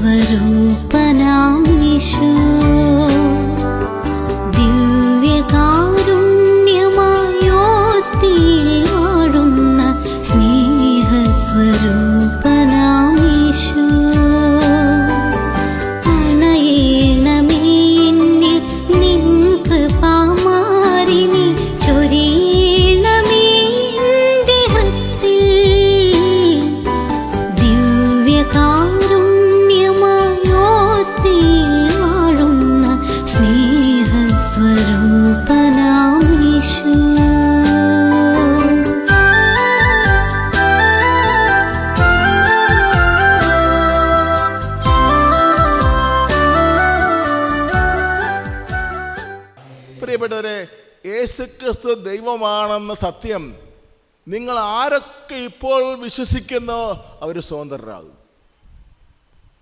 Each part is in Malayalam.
സ്നേഹസ്വരൂപനാം യേശു, ദിവ്യകാരുണ്യമായോസ്തിയിൽ വാഴുന്ന സ്നേഹസ്വരൂപനാം യേശു, അണയേണമേ എന്നിൽ നിൻ കൃപാമാരിനി ചൊരിയണമേ എൻ്റെ ഹൃത്തിൽ, ദിവ്യകാരുണ്യമായോസ്തിയിൽ വാഴുന്ന സ്നേഹസ്വരൂപനാം യേശു. പ്രിയപ്പെട്ടവരെ, യേശുക്രിസ്തു ദൈവമാണെന്ന സത്യം നിങ്ങൾ ആരൊക്കെ ഇപ്പോൾ വിശ്വസിക്കുന്നോ അവർ സ്വതന്ത്രരാകും.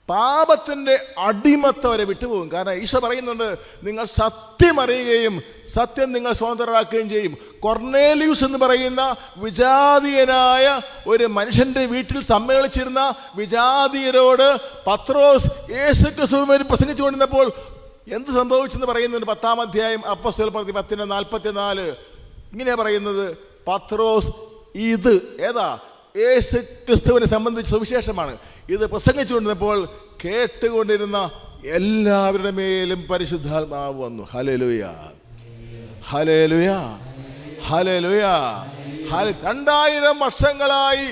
പാപത്തിൻ്റെ അടിമത്തം അവരെ വിട്ടുപോകും. കാരണം ഈശോ പറയുന്നുണ്ട്, നിങ്ങൾ സത്യം അറിയുകയും സത്യം നിങ്ങൾ സ്വതന്ത്രരാക്കുകയും ചെയ്യും. കൊർണേലിയൂസ് എന്ന് പറയുന്ന വിജാതീയനായ ഒരു മനുഷ്യൻ്റെ വീട്ടിൽ സമ്മേളിച്ചിരുന്ന വിജാതീയരോട് പത്രോസ് യേശുക്രിസ്തുവിനെ പ്രസംഗിച്ചു കൊണ്ടിരുന്നപ്പോൾ എന്ത് സംഭവിച്ചെന്ന് പറയുന്നുണ്ട്. 10-ാം അധ്യായം അപ്പോസ്തല പ്രവൃത്തി 10:44 ഇങ്ങനെ പറയുന്നത്, പത്രോസ് ഇത് ഏതാ യേശു ക്രിസ്തുവിനെ സംബന്ധിച്ച സുവിശേഷമാണ്. ഇത് പ്രസംഗിച്ചുകൊണ്ടിരുന്നപ്പോൾ കേട്ടുകൊണ്ടിരുന്ന എല്ലാവരുടെ മേലും പരിശുദ്ധാത്മാവ് വന്നു. ഹല്ലേലൂയ, ഹല്ലേലൂയ, ഹല്ലേലൂയ. 2000 വർഷങ്ങളായി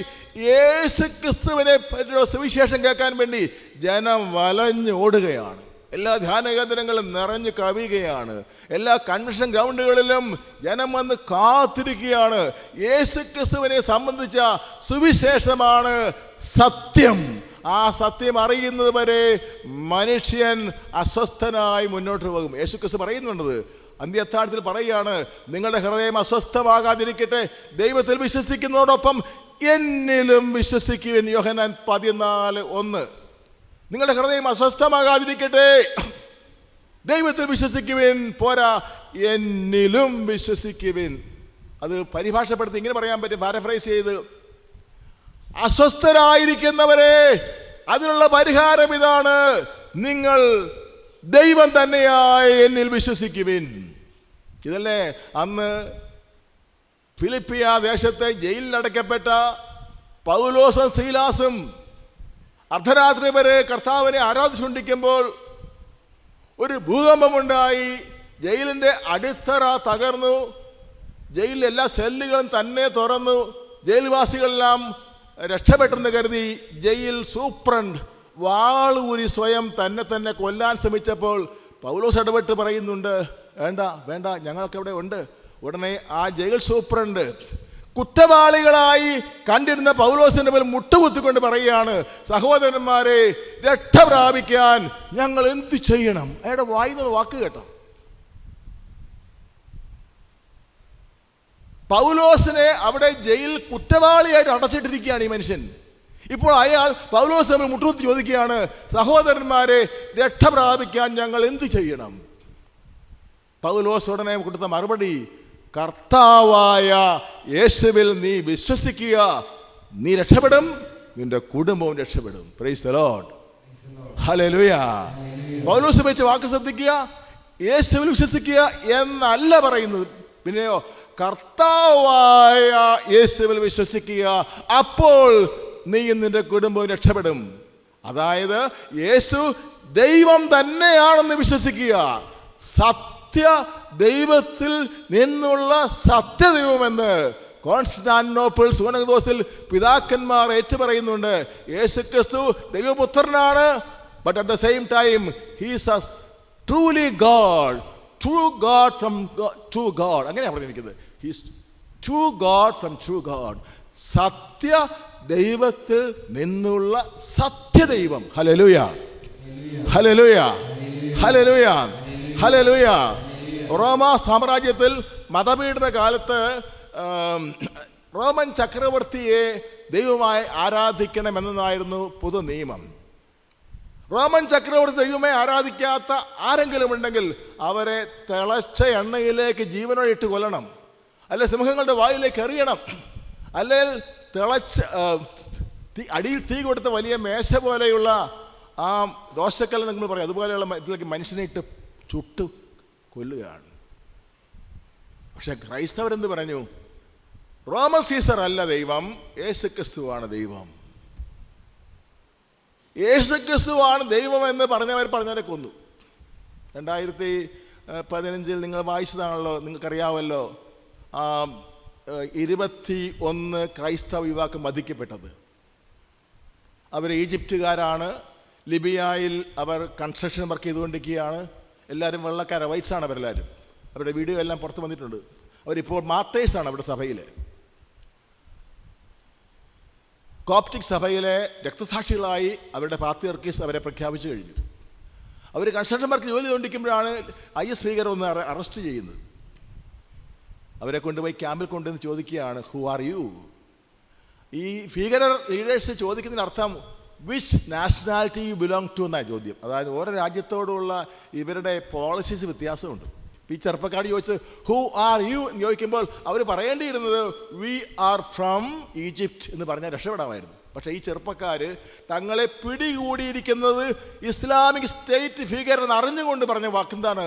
യേശു ക്രിസ്തുവിനെ പറ്റിയുള്ള സുവിശേഷം കേൾക്കാൻ വേണ്ടി ജനം വലഞ്ഞ് ഓടുകയാണ്. എല്ലാ ധ്യാന കേന്ദ്രങ്ങളും നിറഞ്ഞു കവിയുകയാണ്. എല്ലാ കൺവെൻഷൻ ഗ്രൗണ്ടുകളിലും ജനം വന്ന് കാത്തിരിക്കുകയാണ്. യേശു ക്രിസ്തുവിനെ സംബന്ധിച്ച സുവിശേഷമാണ് സത്യം. ആ സത്യം അറിയുന്നത് വരെ മനുഷ്യൻ അസ്വസ്ഥനായി മുന്നോട്ട് പോകും. യേശു ക്രിസ്തു പറയുന്നുണ്ടത്, അന്ത്യത്താഴത്തിൽ പറയുകയാണ്, നിങ്ങളുടെ ഹൃദയം അസ്വസ്ഥമാകാതിരിക്കട്ടെ, ദൈവത്തിൽ വിശ്വസിക്കുന്നതോടൊപ്പം എന്നിലും വിശ്വസിക്കുവിൻ. യോഹന്നാൻ 14:1. നിങ്ങളുടെ ഹൃദയം അസ്വസ്ഥമാകാതിരിക്കട്ടെ, ദൈവത്തിൽ വിശ്വസിക്കുവിൻ, പോരാ എന്നിലും വിശ്വസിക്കുവിൻ. അത് പരിഭാഷപ്പെടുത്തി ഇങ്ങനെ പറയാൻ പറ്റും, പാരഫ്രൈസ് ചെയ്ത്, അസ്വസ്ഥരായിരിക്കുന്നവരെ അതിനുള്ള പരിഹാരം ഇതാണ്, നിങ്ങൾ ദൈവം തന്നെയായ എന്നിൽ വിശ്വസിക്കുവിൻ. ഇതല്ലേ അന്ന് ഫിലിപ്പിയ ദേശത്തെ ജയിലിലടയ്ക്കപ്പെട്ട പൗലോസും സീലാസും അർദ്ധരാത്രി വരെ കർത്താവിനെ ആരാധിച്ചുകൊണ്ടിരിക്കുമ്പോൾ ഒരു ഭൂകമ്പമുണ്ടായി. ജയിലിൻ്റെ അടിത്തറ തകർന്നു. ജയിലിലെ എല്ലാ സെല്ലുകളും തന്നെ തുറന്നു. ജയിൽവാസികളെല്ലാം രക്ഷപ്പെട്ടെന്ന് കരുതി ജയിൽ സൂപ്രണ്ട് വാളൂരി സ്വയം തന്നെ കൊല്ലാൻ ശ്രമിച്ചപ്പോൾ പൗലോസ് ഇടപെട്ട് പറയുന്നുണ്ട്, വേണ്ട വേണ്ട, ഞങ്ങൾക്ക് അവിടെ ഉണ്ട്. ഉടനെ ആ ജയിൽ സൂപ്രണ്ട് കുറ്റവാളികളായി കണ്ടിരുന്ന പൗലോസിന്റെ മേൽ മുട്ടുകുത്തിക്കൊണ്ട് പറയുകയാണ്, സഹോദരന്മാരെ, രക്ഷ പ്രാപിക്കാൻ ഞങ്ങൾ എന്ത് ചെയ്യണം? അയാളുടെ വായിന്ന് വാക്ക് കേട്ടോ. പൗലോസിനെ അവിടെ ജയിൽ കുറ്റവാളിയായിട്ട് അടച്ചിട്ടിരിക്കുകയാണ് ഈ മനുഷ്യൻ. ഇപ്പോൾ അയാൾ പൗലോസ് തമ്മിൽ മുട്ടുകുത്തി ചോദിക്കുകയാണ്, സഹോദരന്മാരെ, രക്ഷ പ്രാപിക്കാൻ ഞങ്ങൾ എന്ത് ചെയ്യണം? പൗലോസ് ഉടനെ കൊടുത്ത മറുപടി, കർത്താവായ യേശുവിൽ നീ വിശ്വസിക്കുക, നീ രക്ഷപ്പെടും, നിന്റെ കുടുംബവും രക്ഷപ്പെടും. പ്രൈസ് ദി ലോർഡ്, ഹല്ലേലൂയ. പൗലോസ് വെച്ച് വാക്ക് ശ്രദ്ധിക്കുക, യേശുവിൽ വിശ്വസിക്കുക എന്നല്ല പറയുന്നത്. പിന്നെയോ, കർത്താവായ യേശുവിൽ വിശ്വസിക്കുക, അപ്പോൾ നീയും നിന്റെ കുടുംബവും രക്ഷപ്പെടും. അതായത് യേശു ദൈവം തന്നെയാണെന്ന് വിശ്വസിക്കുക. സത്യ ദൈവത്തിൽ നിന്നുള്ള സത്യദൈവമെന്ന് കോൺസ്റ്റാന്റിനോപ്പിൾ സൂനകദോസിൽ പിതാക്കന്മാർ ഏറ്റുപറയുന്നുണ്ട്. യേശു ക്രിസ്തു ദൈവപുത്രനാണ്, but at the same time he's a truly God, true God from true God. അങ്ങനെയാണ് പറഞ്ഞിരിക്കുന്നത്. He's true God from true God. സത്യ ദൈവത്തിൽ നിന്നുള്ള സത്യദൈവം. ഹല്ലേലൂയ, ഹല്ലേലൂയ, ഹല്ലേലൂയ, ഹല്ലേലൂയ. റോമ സാമ്രാജ്യത്തിൽ മതപീഡന കാലത്ത് റോമൻ ചക്രവർത്തിയെ ദൈവമായി ആരാധിക്കണമെന്നതായിരുന്നു പൊതു നിയമം. റോമൻ ചക്രവർത്തി ദൈവമായി ആരാധിക്കാത്ത ആരെങ്കിലും ഉണ്ടെങ്കിൽ അവരെ തിളച്ച എണ്ണയിലേക്ക് ജീവനോടെ ഇട്ട് കൊല്ലണം, അല്ലെ സിംഹങ്ങളുടെ വായിലേക്ക് എറിയണം, അല്ലെങ്കിൽ തിളച്ച അടിയിൽ തീ കൊടുത്ത വലിയ മേശ പോലെയുള്ള ആ ദോശക്കല്ല് നമ്മൾ പറയും, അതുപോലെയുള്ള ഇതിലേക്ക് മനുഷ്യനെ ഇട്ട് ചുട്ട് കൊല്ലുകയാണ്. പക്ഷെ ക്രൈസ്തവരെന്ത് പറഞ്ഞു? റോമൻ സീസർ അല്ല ദൈവം, യേശുക്രിസ്തുവാണ് ദൈവം. യേശുക്രിസ്തുവാണ് ദൈവം എന്ന് പറഞ്ഞവരെ കൊന്നു. 2015 നിങ്ങൾ വായിച്ചതാണല്ലോ, നിങ്ങൾക്കറിയാമല്ലോ, 21 ക്രൈസ്തവ യുവാക്കൾ വധിക്കപ്പെട്ടത്. അവർ ഈജിപ്തുകാരാണ്. ലിബിയയിൽ അവർ കൺസ്ട്രക്ഷൻ വർക്ക് ചെയ്തുകൊണ്ടിരിക്കുകയാണ്. എല്ലാവരും വെള്ളക്കാരാണ്, വൈറ്റ്സാണ് അവരെല്ലാവരും. അവരുടെ വീഡിയോ എല്ലാം പുറത്ത് വന്നിട്ടുണ്ട്. അവരിപ്പോൾ മാർട്ടേഴ്സാണ് അവരുടെ സഭയിലെ, കോപ്റ്റിക് സഭയിലെ രക്തസാക്ഷികളായി അവരുടെ പാത്രിയർക്കീസ് അവരെ പ്രഖ്യാപിച്ചു കഴിഞ്ഞു. അവർ കൺസ്ട്രക്ഷൻ വർക്ക് ജോലി ചെയ്തുകൊണ്ടിരിക്കുമ്പോഴാണ് IS ഭീകരർ ഒന്ന് അറസ്റ്റ് ചെയ്യുന്നത്. അവരെ കൊണ്ടുപോയി ക്യാമ്പിൽ കൊണ്ടുവന്ന് ചോദിക്കുകയാണ്, ഹു ആർ യു? ഈ ഭീകര ലീഡേഴ്സ് ചോദിക്കുന്നതിന് അർത്ഥം which nationality you belong to എന്നാണ് ചോദ്യം. അതായത് ഓരോ രാജ്യത്തോടുള്ള ഇവരുടെ പോളിസീസ് വ്യത്യാസമുണ്ട്. ഈ ചെറുപ്പക്കാർ ചോദിച്ചത് ഹു ആർ യു എന്ന് ചോദിക്കുമ്പോൾ അവർ പറയേണ്ടിയിരുന്നത് വി ആർ ഫ്രം ഈജിപ്റ്റ് എന്ന് പറഞ്ഞാൽ രക്ഷപ്പെടാമായിരുന്നു. പക്ഷേ ഈ ചെറുപ്പക്കാർ തങ്ങളെ പിടികൂടിയിരിക്കുന്നത് ഇസ്ലാമിക് സ്റ്റേറ്റ് ഭീകരർ എന്ന് അറിഞ്ഞുകൊണ്ട് പറഞ്ഞ വാക്കെന്താണ്?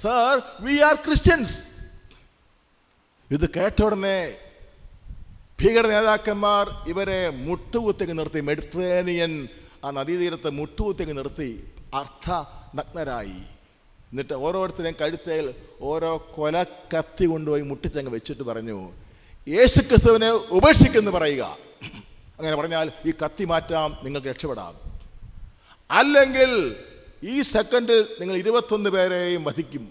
Sir, we are Christians. ഇത് കേട്ട ഉടനെ ഭീകര നേതാക്കന്മാർ ഇവരെ മുട്ടുകുത്തേക്ക് നിർത്തി. മെഡിറ്ററേനിയൻ ആ നദീതീരത്ത് മുട്ടുകുത്തേക്ക് നിർത്തി അർത്ഥനഗ്നരായി. എന്നിട്ട് ഓരോരുത്തരെയും കഴുത്തേൽ ഓരോ കൊലക്കത്തി കൊണ്ടുപോയി മുട്ടിച്ചങ്ങ് വെച്ചിട്ട് പറഞ്ഞു, യേശുക്രിസ്തുവിനെ ഉപേക്ഷിക്കുമെന്ന് പറയുക. അങ്ങനെ പറഞ്ഞാൽ ഈ കത്തി മാറ്റാം, നിങ്ങൾക്ക് രക്ഷപ്പെടാം. അല്ലെങ്കിൽ ഈ സെക്കൻഡിൽ നിങ്ങൾ 21 പേരെയും വധിക്കും.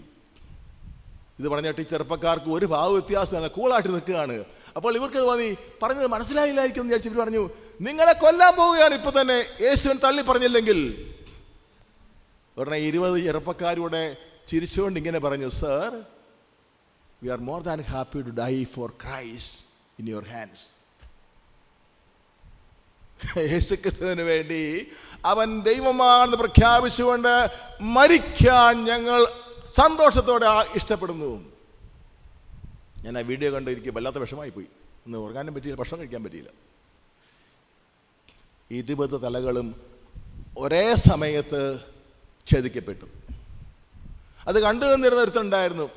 ഇത് പറഞ്ഞിട്ട് ഈ ചെറുപ്പക്കാർക്ക് ഒരു ഭാവ വ്യത്യാസമാണ്, കൂളായിട്ട് നിൽക്കുകയാണ്. അപ്പോൾ ഇവർക്ക് തോന്നി പറഞ്ഞത് മനസ്സിലായില്ലായിരിക്കും എന്ന് വിചാരിച്ചു. ഇവർ പറഞ്ഞു, നിങ്ങളെ കൊല്ലാൻ പോവുകയാണ് ഇപ്പം തന്നെ, യേശുവിനെ തള്ളി പറഞ്ഞില്ലെങ്കിൽ. ഉടനെ 20 ചെറുപ്പക്കാരുടെ ചിരിച്ചുകൊണ്ട് ഇങ്ങനെ പറഞ്ഞു, sir, we are more than happy to die for Christ in your hands. യേശുക്രിസ്തുവിന് വേണ്ടി അവൻ ദൈവമാണെന്ന് പ്രഖ്യാപിച്ചുകൊണ്ട് മരിക്കാൻ ഞങ്ങൾ സന്തോഷത്തോടെ ഇഷ്ടപ്പെടുന്നു. ഞാൻ ആ വീഡിയോ കണ്ട് എനിക്ക് വല്ലാത്ത വിഷമായി പോയി. ഒന്ന് ഉറങ്ങാനും പറ്റിയില്ല, ഭക്ഷണം കഴിക്കാൻ പറ്റിയില്ല. 20 തലകളും ഒരേ സമയത്ത് ഛേദിക്കപ്പെട്ടു. അത് കണ്ടു നിന്നിരുന്ന ഒരുത്തനുണ്ടായിരുന്നു,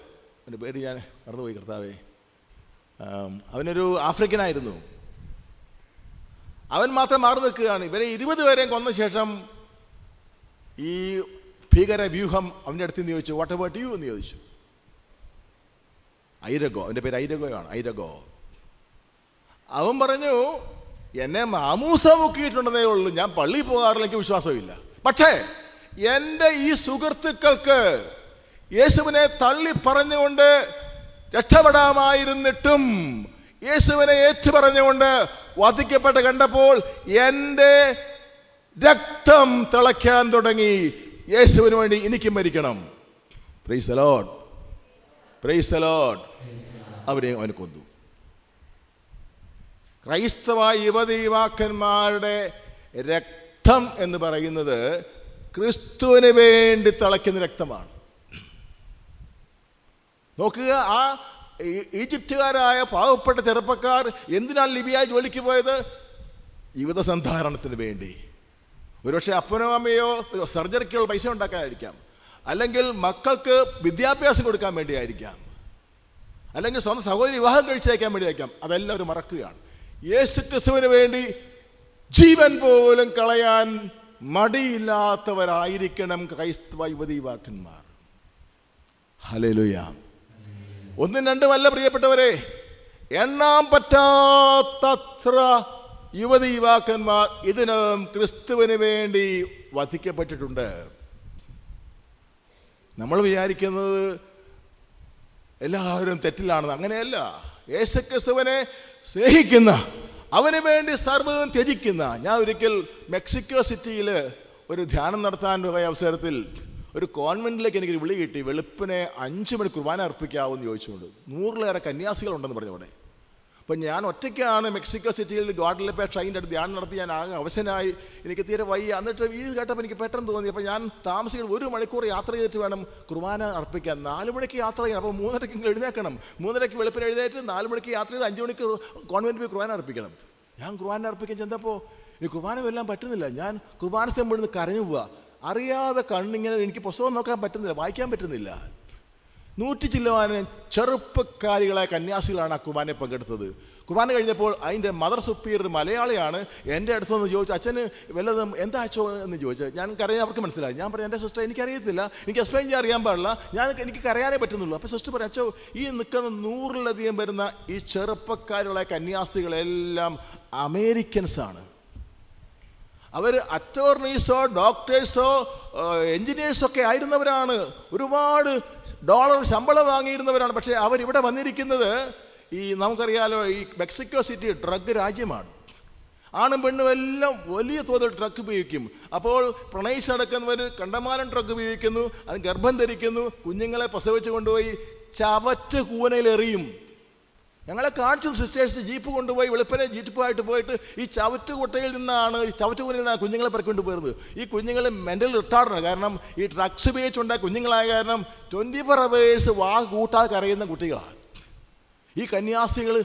എൻ്റെ പേര് ഞാൻ മറന്നുപോയി, കർത്താവേ. അവനൊരു ആഫ്രിക്കനായിരുന്നു. അവൻ മാത്രം മാറി നിൽക്കുകയാണ്. ഇവരെ 20 പേരെയും കൊന്ന ശേഷം ഈ ഭീകര വ്യൂഹം അവൻ്റെ അടുത്ത് നിന്ന് ചോദിച്ചു, വാട്ട് അബൌട്ട് യു എന്ന് ചോദിച്ചു. ഐരഗോ, അവൻ്റെ പേര് ഐരഗോയാണ്, ഐരഗോ. അവൻ പറഞ്ഞു, എന്നെ മാമൂസ മുക്കിയിട്ടുണ്ടെന്നേ ഉള്ളൂ, ഞാൻ പള്ളിയിൽ പോകാറില്ല, എനിക്ക് വിശ്വാസമില്ല. പക്ഷേ എൻ്റെ ഈ സുഹൃത്തുക്കൾക്ക് യേശുവിനെ തള്ളി പറഞ്ഞുകൊണ്ട് രക്ഷപ്പെടാമായിരുന്നിട്ടും യേശുവിനെ ഏറ്റുപറഞ്ഞുകൊണ്ട് വധിക്കപ്പെട്ട് കണ്ടപ്പോൾ എൻ്റെ രക്തം തിളയ്ക്കാൻ തുടങ്ങി. യേശുവിന് വേണ്ടി എനിക്കും മരിക്കണം. Price the Lord, price the Lord. അവരെയും അവന് കൊന്നു. ക്രൈസ്തവ യുവതീവാക്കന്മാരുടെ രക്തം എന്ന് പറയുന്നത് ക്രിസ്തുവിന് വേണ്ടി തിളയ്ക്കുന്ന രക്തമാണ്. നോക്കുക, ആ ഈജിപ്തുകാരായ പാവപ്പെട്ട ചെറുപ്പക്കാർ എന്തിനാണ് ലിബിയ ജോലിക്ക് പോയത്? ജീവിതസന്ധാരണത്തിന് വേണ്ടി. ഒരുപക്ഷെ അപ്പനോ അമ്മയോ ഒരു സർജറിക്കുള്ള പൈസ ഉണ്ടാക്കാനായിരിക്കാം, അല്ലെങ്കിൽ മക്കൾക്ക് വിദ്യാഭ്യാസം കൊടുക്കാൻ വേണ്ടിയായിരിക്കാം, അല്ലെങ്കിൽ സ്വന്തം സഹോദരി വിവാഹം കഴിച്ചയക്കാൻ വേണ്ടിയായിരിക്കാം. അതെല്ലാം അവർ മറക്കുകയാണ്. യേശുക്രിസ്തുവിന് വേണ്ടി ജീവൻ പോലും കളയാൻ മടിയില്ലാത്തവരായിരിക്കണം ക്രൈസ്തവ യുവതീവാക്കന്മാർ. ഹല്ലേലൂയ. 1, 2 പ്രിയപ്പെട്ടവരെ, എണ്ണാൻ പറ്റാത്തത്ര യുവതീവാക്കന്മാർ ഇതിനകം ക്രിസ്തുവിന് വേണ്ടി വധിക്കപ്പെട്ടിട്ടുണ്ട്. നമ്മൾ വിചാരിക്കുന്നത് എല്ലാവരും തെറ്റിലാണെന്ന്. അങ്ങനെയല്ല. യേശുക്രിസ്തുവിനെ സ്നേഹിക്കുന്ന, അവന് വേണ്ടി സർവ്വതും ത്യജിക്കുന്ന. ഞാൻ ഒരിക്കൽ മെക്സിക്കോ സിറ്റിയിൽ ഒരു ധ്യാനം നടത്താൻ പോയ അവസരത്തിൽ ഒരു കോൺവെൻറ്റിലേക്ക് എനിക്ക് വിളി കിട്ടി. വെളുപ്പിനെ 5 മണി കുർബാന അർപ്പിക്കാവെന്ന് ചോദിച്ചുകൊണ്ട് 100-ലേറെ കന്യാസികളുണ്ടെന്ന് പറഞ്ഞു അവിടെ. അപ്പം ഞാൻ ഒറ്റയ്ക്കാണ് മെക്സിക്കോ സിറ്റിയിൽ ഗോഡലപ്പേ ട്രെയിനിൻ്റെ അടുത്ത് ധ്യാനം നടത്തി. ഞാൻ ആകെ അവശനായി, എനിക്ക് തീരെ വയ്യ. എന്നിട്ട് ഈ കേട്ടപ്പോൾ എനിക്ക് പെട്ടെന്ന് തോന്നി, അപ്പോൾ ഞാൻ താമസിക്കുന്നത് 1 മണിക്കൂർ യാത്ര ചെയ്തിട്ട് വേണം കുർബാന അർപ്പിക്കാൻ. 4 മണിക്ക് യാത്ര ചെയ്യണം. അപ്പോൾ 3:30 എഴുന്നേക്കണം. 3:30 വെളുപ്പിന് എഴുന്നേറ്റ് 4 മണിക്ക് യാത്ര ചെയ്ത് 5 മണിക്ക് കോൺവെൻറ്റ് പോയി കുർബാന അർപ്പിക്കണം. ഞാൻ കുർബാന അർപ്പിക്കാൻ ചെന്നപ്പോൾ ഇനി കുർബാന വരാൻ പറ്റുന്നില്ല. ഞാൻ കുർബാന സമയത്ത് കരഞ്ഞു പോവുക. അറിയാതെ കണ്ണിങ്ങനെ, എനിക്ക് പുസ്തകം നോക്കാൻ പറ്റുന്നില്ല, വായിക്കാൻ പറ്റുന്നില്ല. 100 ചില്ലവാനും ചെറുപ്പക്കാരികളായ കന്യാസികളാണ് ആ കുർബാനയിൽ പങ്കെടുത്തത്. കുർബാന കഴിഞ്ഞപ്പോൾ അതിൻ്റെ മദർ സുപ്പീരിയർ മലയാളിയാണ്. എൻ്റെ അടുത്തൊന്ന് ചോദിച്ചു, അച്ഛന് വല്ലതും എന്താ അച്ഛോ എന്ന് ചോദിച്ചു. ഞാൻ കരയാൻ അവർക്ക് മനസ്സിലായി. ഞാൻ പറഞ്ഞു, എൻ്റെ സിസ്റ്റർ എനിക്കറിയത്തില്ല, എനിക്ക് എക്സ്പ്ലെയിൻ ചെയ്യാൻ അറിയാൻ പാടില്ല, എനിക്ക് കരയാനേ പറ്റുന്നുള്ളൂ. അപ്പോൾ സിസ്റ്റർ പറഞ്ഞു, അച്ഛോ ഈ നിൽക്കുന്ന 100-ലധികം വരുന്ന ഈ ചെറുപ്പക്കാരുള്ള കന്യാസ്ത്രീകളെല്ലാം അമേരിക്കൻസാണ്. അവർ അറ്റോർണീസോ ഡോക്ടേഴ്സോ എൻജിനീയേഴ്സൊക്കെ ആയിരുന്നവരാണ്, ഒരുപാട് ഡോളർ ശമ്പളം വാങ്ങിയിരുന്നവരാണ്. പക്ഷേ അവരിവിടെ വന്നിരിക്കുന്നത്, ഈ നമുക്കറിയാലോ, ഈ മെക്സിക്കോ സിറ്റി ഡ്രഗ് രാജ്യമാണ്. ആണും പെണ്ണും എല്ലാം വലിയ തോതിൽ ഡ്രഗ് ഉപയോഗിക്കും. അപ്പോൾ പ്രണയിച്ച് നടക്കുന്നവർ കണ്ടമാനം ഡ്രഗ് ഉപയോഗിക്കുന്നു, അത് ഗർഭം ധരിക്കുന്നു, കുഞ്ഞുങ്ങളെ പ്രസവിച്ച് കൊണ്ടുപോയി ചവറ്റ് കൂനയിലെറിയും. ഞങ്ങളെ കാണിച്ചു സിസ്റ്റേഴ്സ് ജീപ്പ് കൊണ്ടുപോയി, വെളുപ്പിനെ ജീപ്പുമായിട്ട് പോയിട്ട് ഈ ചവറ്റുകുട്ടയിൽ നിന്നാണ് കുഞ്ഞുങ്ങളെ പെറുക്കൊണ്ട് പോയിരുന്നത്. ഈ കുഞ്ഞുങ്ങൾ മെൻ്റൽ റിട്ടാർഡാണ്. കാരണം ഈ ഡ്രഗ്സ് ഉപയോഗിച്ചുണ്ടായ കുഞ്ഞുങ്ങളായ കാരണം 24 hours വാ കൂട്ടാതെ കരയുന്ന കുട്ടികളാണ്. ഈ കന്യാസ്ത്രീകൾ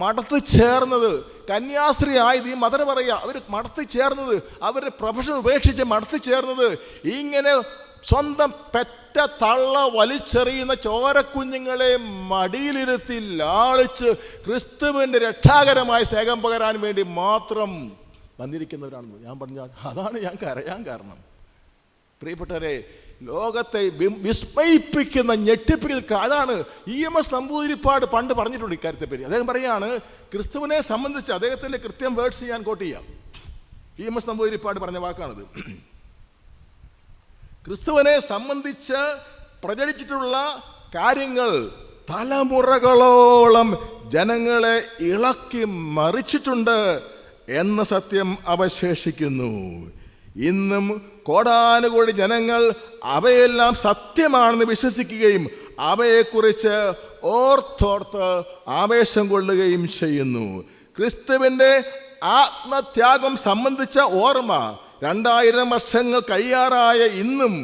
മടത്ത് ചേർന്നത്, കന്യാസ്ത്രീ ആയത് ഈ മദർ പറയുക, അവർ മടത്ത് ചേർന്നത്, അവരുടെ പ്രൊഫഷൻ ഉപേക്ഷിച്ച് മടത്ത് ചേർന്നത് ഇങ്ങനെ സ്വന്തം പെറ്റ തള്ള വലിച്ചെറിയുന്ന ചോരക്കുഞ്ഞുങ്ങളെ മടിയിലിരുത്തി ലാളിച്ച് ക്രിസ്തുവിൻ്റെ രക്ഷാകരമായ സ്നേഹം പകരാൻ വേണ്ടി മാത്രം വന്നിരിക്കുന്നവരാണെന്ന് ഞാൻ പറഞ്ഞു. അതാണ് ഞാൻ കരയാൻ കാരണം. പ്രിയപ്പെട്ടവരെ, ലോകത്തെ വിസ്മയിപ്പിക്കുന്ന ഞെട്ടിപ്പിക്കുന്ന അതാണ് EMS നമ്പൂതിരിപ്പാട് പണ്ട് പറഞ്ഞിട്ടുണ്ട് ഇക്കാര്യത്തെ പറ്റി. അദ്ദേഹം പറയാണ്, ക്രിസ്തുവിനെ സംബന്ധിച്ച് അദ്ദേഹത്തിൻ്റെ കൃത്യം വേർഡ്സ് ഞാൻ കോട്ട് ചെയ്യാം. EMS നമ്പൂതിരിപ്പാട് പറഞ്ഞ വാക്കാണിത്. ക്രിസ്തുവിനെ സംബന്ധിച്ച് പ്രചരിച്ചിട്ടുള്ള കാര്യങ്ങൾ തലമുറകളോളം ജനങ്ങളെ ഇളക്കി മറിച്ചിട്ടുണ്ട് എന്ന സത്യം അവശേഷിക്കുന്നു. ഇന്നും കോടാനുകോടി ജനങ്ങൾ അവയെല്ലാം സത്യമാണെന്ന് വിശ്വസിക്കുകയും അവയെക്കുറിച്ച് ഓർത്തോർത്ത് ആവേശം കൊള്ളുകയും ചെയ്യുന്നു. ക്രിസ്തുവിൻ്റെ ആത്മത്യാഗം സംബന്ധിച്ച ഓർമ്മ 2000 വർഷങ്ങൾ കഴിയാറായ ഇന്നും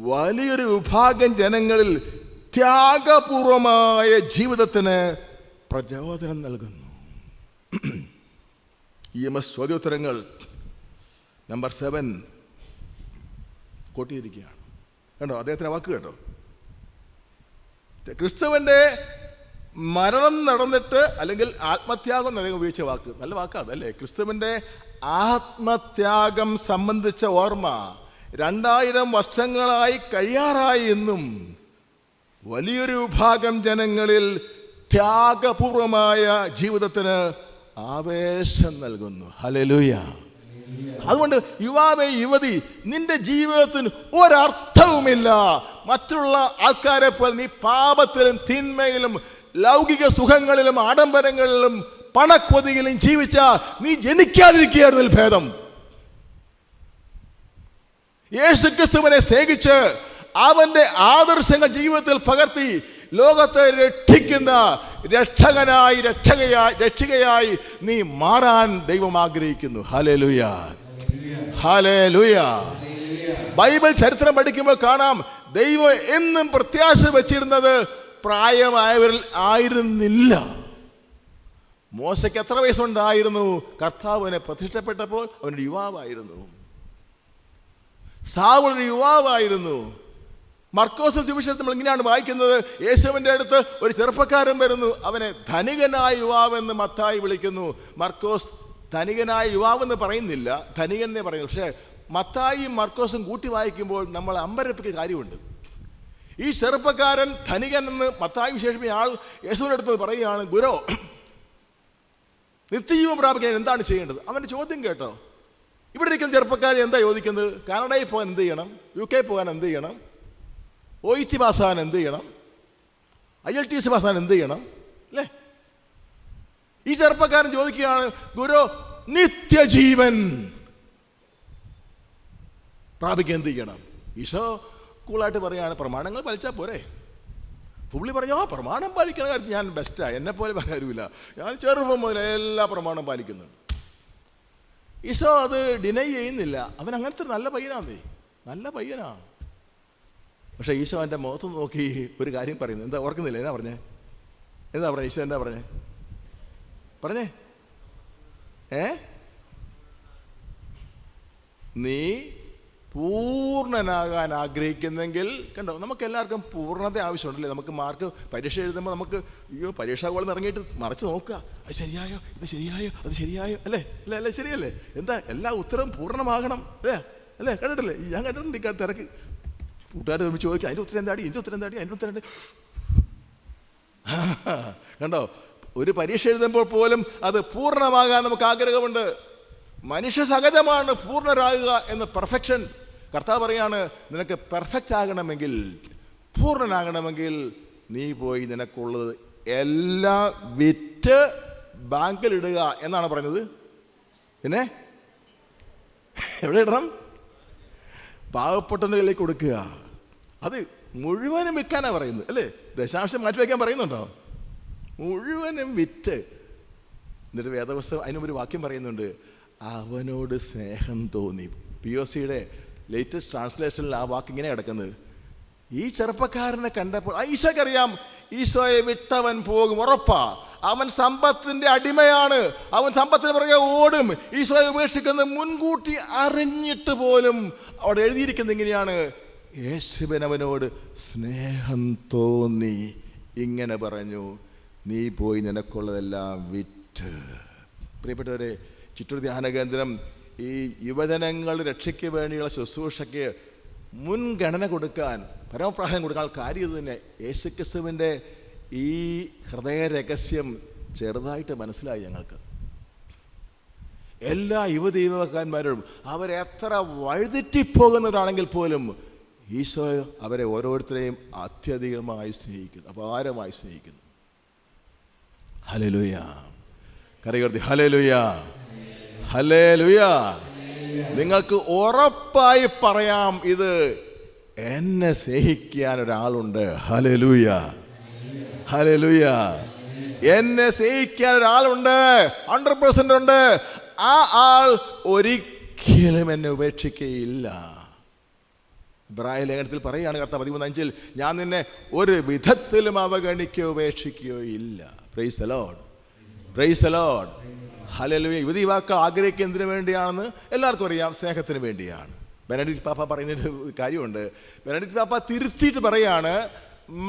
വലിയൊരു വിഭാഗം ജനങ്ങളിൽ ത്യാഗപൂർവമായ ജീവിതത്തിന് പ്രചോദനം നൽകുന്നു. EMS ചോദ്യോത്തരങ്ങൾ നമ്പർ 7 കൊട്ടിയിരിക്കുകയാണ്. കണ്ടോ അദ്ദേഹത്തിൻ്റെ വാക്ക് കേട്ടോ. ക്രിസ്തുവിൻ്റെ മരണം നടന്നിട്ട്, അല്ലെങ്കിൽ ആത്മത്യാഗം അദ്ദേഹം ഉപയോഗിച്ച വാക്ക് നല്ല വാക്കാണ് അല്ലേ. ക്രിസ്തുവിൻ്റെ ആത്മത്യാഗം സംബന്ധിച്ച ഓർമ്മ 2000 വർഷങ്ങളായി കഴിയാറായി എന്നും വലിയൊരു വിഭാഗം ജനങ്ങളിൽ ത്യാഗപൂർവമായ ജീവിതത്തിന് ആവേശം നൽകുന്നു. ഹല്ലേലൂയ. അതുകൊണ്ട് യുവാവേ, യുവതി, നിന്റെ ജീവിതത്തിന് ഒരർത്ഥവുമില്ല മറ്റുള്ള ആൾക്കാരെ പോലെ നീ പാപത്തിലും തിന്മയിലും ലൗകിക സുഖങ്ങളിലും ആഡംബരങ്ങളിലും പണക്കൊതിയിലും ജീവിച്ചാൽ നീ ജനിക്കാതിരിക്കുകയായിരുന്നതിൽ ഭേദം. യേശുക്രിസ്തുവിനെ സ്നേഹിച്ച് അവന്റെ ആദർശങ്ങൾ ജീവിതത്തിൽ പകർത്തി ലോകത്തെ രക്ഷിക്കുന്ന രക്ഷകയായി നീ മാറാൻ ദൈവം ആഗ്രഹിക്കുന്നു. Hallelujah, hallelujah. ബൈബിൾ ചരിത്രം പഠിക്കുമ്പോൾ കാണാം, ദൈവം എന്നും പ്രത്യാശ വെച്ചിരുന്നത് പ്രായമായവരിൽ ആയിരുന്നില്ല. മോശയ്ക്ക് എത്ര വയസ്സുണ്ടായിരുന്നു? കർത്താവിനെ പ്രത്യക്ഷപ്പെട്ടപ്പോൾ അവനൊരു യുവാവായിരുന്നു. സാവൂൾ യുവാവായിരുന്നു. മർക്കോസ് സുവിശേഷത്തിൽ നമ്മൾ ഇങ്ങനെയാണ് വായിക്കുന്നത്, യേശുവിൻ്റെ അടുത്ത് ഒരു ചെറുപ്പക്കാരൻ വരുന്നു, അവനെ ധനികനായ യുവാവെന്ന് മത്തായി വിളിക്കുന്നു. മർക്കോസ് ധനികനായ യുവാവെന്ന് പറയുന്നില്ല, ധനികൻ എന്നേ പറയുന്നു. പക്ഷേ മത്തായിയും മർക്കോസും കൂട്ടി വായിക്കുമ്പോൾ നമ്മൾ അമ്പരപ്പിക്കുന്ന കാര്യമുണ്ട്. ഈ ചെറുപ്പക്കാരൻ ധനികൻ എന്ന് മത്തായി വിശേഷിപ്പിച്ച ആൾ യേശുവിൻ്റെ അടുത്ത് പറയുകയാണ്, ഗുരോ, നിത്യജീവൻ പ്രാപിക്കാൻ എന്താണ് ചെയ്യേണ്ടത്? അവൻ്റെ ചോദ്യം കേട്ടോ. ഇവിടെ ഇരിക്കുന്ന ചെറുപ്പക്കാരൻ എന്താ ചോദിക്കുന്നത്? കാനഡയിൽ പോകാൻ എന്ത് ചെയ്യണം? UK പോകാൻ എന്ത് ചെയ്യണം? OET പാസ്സാകാൻ എന്ത് ചെയ്യണം? IELTS പാസ്സാകാൻ എന്ത് ചെയ്യണം? അല്ലേ? ഈ ചെറുപ്പക്കാരൻ ചോദിക്കുകയാണ്, ഗുരു, നിത്യജീവൻ പ്രാപിക്കാൻ എന്ത് ചെയ്യണം? ഈശോ കൂളായിട്ട് പറയുകയാണ്, പ്രമാണങ്ങൾ പാലിച്ചാൽ പോരെ. പുള്ളി പറഞ്ഞു, പ്രമാണം പാലിക്കുന്ന കാര്യത്തിൽ ഞാൻ ബെസ്റ്റാണ്, എന്നെപ്പോലെ കാര്യമില്ല, ഞാൻ ചെറുപ്പം മുതൽ എല്ലാ പ്രമാണം പാലിക്കുന്നുണ്ട്. ഈശോ അത് ഡിനൈ ചെയ്യുന്നില്ല. അവൻ അങ്ങനത്തെ നല്ല പയ്യനാന്നേ, നല്ല പയ്യനാണ്. പക്ഷേ ഈശോ എൻ്റെ മുഖത്ത് നോക്കി ഒരു കാര്യം പറയുന്നു. എന്താ ഓർക്കുന്നില്ല? എന്നാ പറഞ്ഞേ? ഈശോ എന്താ പറഞ്ഞേ? നീ പൂർണ്ണനാകാൻ ആഗ്രഹിക്കുന്നെങ്കിൽ, കണ്ടോ, നമുക്ക് എല്ലാവർക്കും പൂർണ്ണത ആവശ്യമുണ്ടല്ലേ. നമുക്ക് മാർക്ക് പരീക്ഷ എഴുതുമ്പോൾ നമുക്ക് പരീക്ഷ കോളം ഇറങ്ങിയിട്ട് മറിച്ച് നോക്കുക, അത് ശരിയായോ, ഇത് ശരിയായോ, അത് ശരിയായോ, അല്ലേ അല്ലേ അല്ലേ ശരിയല്ലേ? എന്താ എല്ലാ ഉത്തരവും പൂർണ്ണമാകണം, അല്ലേ അല്ലേ? കണ്ടിട്ടില്ലേ? ഞാൻ കണ്ടിട്ടുണ്ട് ഈ തിരക്ക് കൂട്ടുകാർ തമ്മിൽ ചോദിക്കുക, അതിൻ്റെ ഉത്തരം എന്താടി, എൻ്റെ ഉത്തരം എന്താടി, അതിൻ്റെ ഉത്തരം എന്താടി. കണ്ടോ, ഒരു പരീക്ഷ എഴുതുമ്പോൾ പോലും അത് പൂർണ്ണമാകാൻ നമുക്ക് ആഗ്രഹമുണ്ട്. മനുഷ്യ സഹജമാണ് പൂർണ്ണരാകുക എന്ന പെർഫെക്ഷൻ. കർത്താവ് പറയാണ്, നിനക്ക് പെർഫെക്റ്റ് ആകണമെങ്കിൽ, പൂർണ്ണനാകണമെങ്കിൽ നീ പോയി നിനക്കുള്ളത് എല്ലാം വിറ്റ് ബാങ്കിലിടുക എന്നാണ് പറഞ്ഞത്. പിന്നെ എവിടെ ഇടണം? പാവപ്പെട്ടവൻ്റെ കയ്യിലേക്ക് കൊടുക്കുക. അത് മുഴുവനും വിൽക്കാനാണ് പറയുന്നത്, അല്ലേ? ദശാംശം മാറ്റിവെക്കാൻ പറയുന്നുണ്ടോ? മുഴുവനും വിറ്റ്. എന്നിട്ട് വേദപുസ്തകം അതിനൊരു വാക്യം പറയുന്നുണ്ട്, അവനോട് സ്നേഹം തോന്നി. POCയുടെ ലേറ്റസ്റ്റ് ട്രാൻസ്ലേഷനിൽ ആ വാക്ക് ഇങ്ങനെ കിടക്കുന്നത്, ഈ ചെറുപ്പക്കാരനെ കണ്ടപ്പോൾ ഈശോയ്ക്കറിയാം ഈശോയെ വിട്ടവൻ പോകും, ഉറപ്പാ. അവൻ സമ്പത്തിൻ്റെ അടിമയാണ്, അവൻ സമ്പത്തിന് പുറകെ ഓടും. ഈശോയെ ഉപേക്ഷിക്കുന്നത് മുൻകൂട്ടി അറിഞ്ഞിട്ട് പോലും അവിടെ എഴുതിയിരിക്കുന്നത് ഇങ്ങനെയാണ്, യേശുവിന് അവനോട് സ്നേഹം തോന്നി, ഇങ്ങനെ പറഞ്ഞു, നീ പോയി നിനക്കുള്ളതെല്ലാം വിറ്റ്. പ്രിയപ്പെട്ടവരെ, ചിറ്റൂർ ധ്യാന കേന്ദ്രം ഈ യുവജനങ്ങൾ രക്ഷയ്ക്ക് വേണ്ടിയുള്ള ശുശ്രൂഷയ്ക്ക് മുൻഗണന കൊടുക്കാൻ, പരമപ്രാധാന്യം കൊടുക്കാൻ കാര്യം ഇത് തന്നെ. യേശുക്രിസ്തുവിൻ്റെ ഈ ഹൃദയ രഹസ്യം ചെറുതായിട്ട് മനസ്സിലായി ഞങ്ങൾക്ക്. എല്ലാ യുവകാന്മാരോടും അവരെത്ര വഴുതെറ്റിപ്പോകുന്നവരാണെങ്കിൽ പോലും ഈശോ അവരെ ഓരോരുത്തരെയും അത്യധികമായി സ്നേഹിക്കുന്നു, അപാരമായി സ്നേഹിക്കുന്നു. ഹല്ലേലൂയ, കരകർത്തി ഹല്ലേലൂയ, ഹല്ലേലൂയ. നിങ്ങൾക്ക് ഉറപ്പായി പറയാം, ഇത് എന്നെ സ്നേഹിക്കാൻ ഒരാളുണ്ട്. ഹല്ലേലൂയ, ഹല്ലേലൂയ. എന്നെ സ്നേഹിക്കാൻ ഒരാളുണ്ട്, 100% ഉണ്ട്. ആ ആൾ ഒരിക്കലും എന്നെ ഉപേക്ഷിക്കുകയില്ല. ഇബ്രാഹിം ലേഖനത്തിൽ പറയുകയാണ് കർത്താവ് 13:5, ഞാൻ നിന്നെ ഒരു വിധത്തിലും അവഗണിക്കുകയോ ഉപേക്ഷിക്കുകയോ ഇല്ല. Price the Lord, price the Lord, hallelujah. യുവതി യുവാക്കൾ ആഗ്രഹിക്കുന്നതിന് വേണ്ടിയാണെന്ന് എല്ലാവർക്കും അറിയാം, സ്നേഹത്തിന് വേണ്ടിയാണ്. ബെനഡിക്ട് പാപ്പ പറയുന്നൊരു കാര്യമുണ്ട്. ബെനഡിക്ട് പാപ്പ തിരുത്തിയിട്ട് പറയാണ്,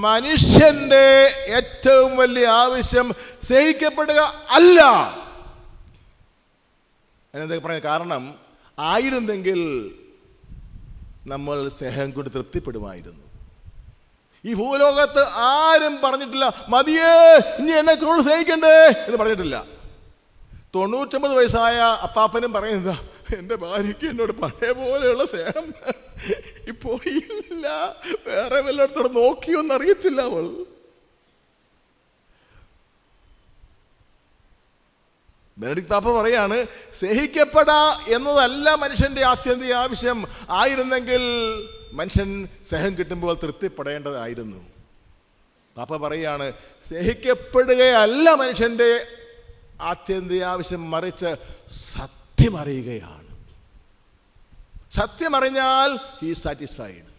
മനുഷ്യൻ്റെ ഏറ്റവും വലിയ ആവശ്യം സ്നേഹിക്കപ്പെടുക അല്ല. അതിനെന്താ പറയുന്നത്? കാരണം ആയിരുന്നെങ്കിൽ നമ്മൾ സ്നേഹം കൊണ്ട് തൃപ്തിപ്പെടുമായിരുന്നു. ഈ ഭൂലോകത്ത് ആരും പറഞ്ഞിട്ടില്ല, മതിയേ ഇനി എന്നെ കൂടുതൽ സ്നേഹിക്കണ്ടേ എന്ന് പറഞ്ഞിട്ടില്ല. 99 വയസ്സായ അപ്പാപ്പനും പറയുന്നതാ, എൻ്റെ ഭാര്യയ്ക്ക് എന്നോട് പഴയ പോലെയുള്ള സ്നേഹം ഇപ്പോ ഇല്ല, വേറെ വല്ലയിടത്തോടെ നോക്കിയൊന്നും അറിയത്തില്ല അവൾ. ബെനഡിക്ട് പാപ്പ പറയാണ്, സ്നേഹിക്കപ്പെടാ എന്നതല്ല മനുഷ്യൻ്റെ ആത്യന്തിക ആവശ്യം. ആയിരുന്നെങ്കിൽ മനുഷ്യൻ സ്നേഹം കിട്ടുമ്പോൾ തൃപ്തിപ്പെടേണ്ടതായിരുന്നു. പാപ്പ പറയാണ്, സ്നേഹിക്കപ്പെടുകയല്ല മനുഷ്യൻ്റെ ആത്യന്തിക ആവശ്യം, മറിച്ച് സത്യം അറിയുകയാണ്. സത്യം അറിഞ്ഞാൽ ഹി ഈസ് സാറ്റിസ്ഫൈഡ്.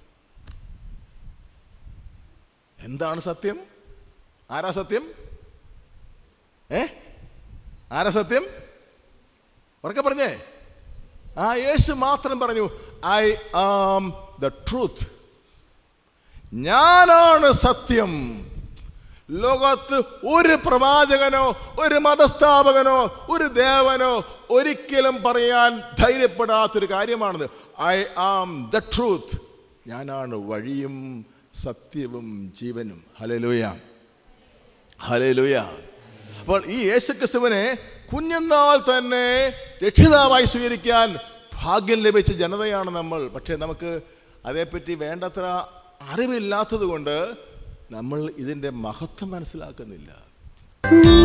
എന്താണ് സത്യം? ആരാ സത്യം? ആരാ സത്യം? ഉറക്കെ പറഞ്ഞേ. യേശു മാത്രം പറഞ്ഞു, ഐ ആം ദ ട്രൂത്ത്. ഞാനാണ് സത്യം. ലോകത്ത് ഒരു പ്രവാചകനോ ഒരു മതസ്ഥാപകനോ ഒരു ദേവനോ ഒരിക്കലും പറയാൻ ധൈര്യപ്പെടാത്തൊരു കാര്യമാണിത്. I am the truth. ഞാനാണ് വഴിയും സത്യവും ജീവനും. Hallelujah, hallelujah. അപ്പോൾ ഈ യേശുക്രിസ്തുവിനെ കുഞ്ഞുനാൾ തന്നെ രക്ഷിതാവായി സ്വീകരിക്കാൻ ഭാഗ്യം ലഭിച്ച ജനതയാണ് നമ്മൾ. പക്ഷേ നമുക്ക് അതേപ്പറ്റി വേണ്ടത്ര അറിവില്ലാത്തത് കൊണ്ട് നമ്മൾ ഇതിൻ്റെ മഹത്വം മനസ്സിലാക്കുന്നില്ല. നീ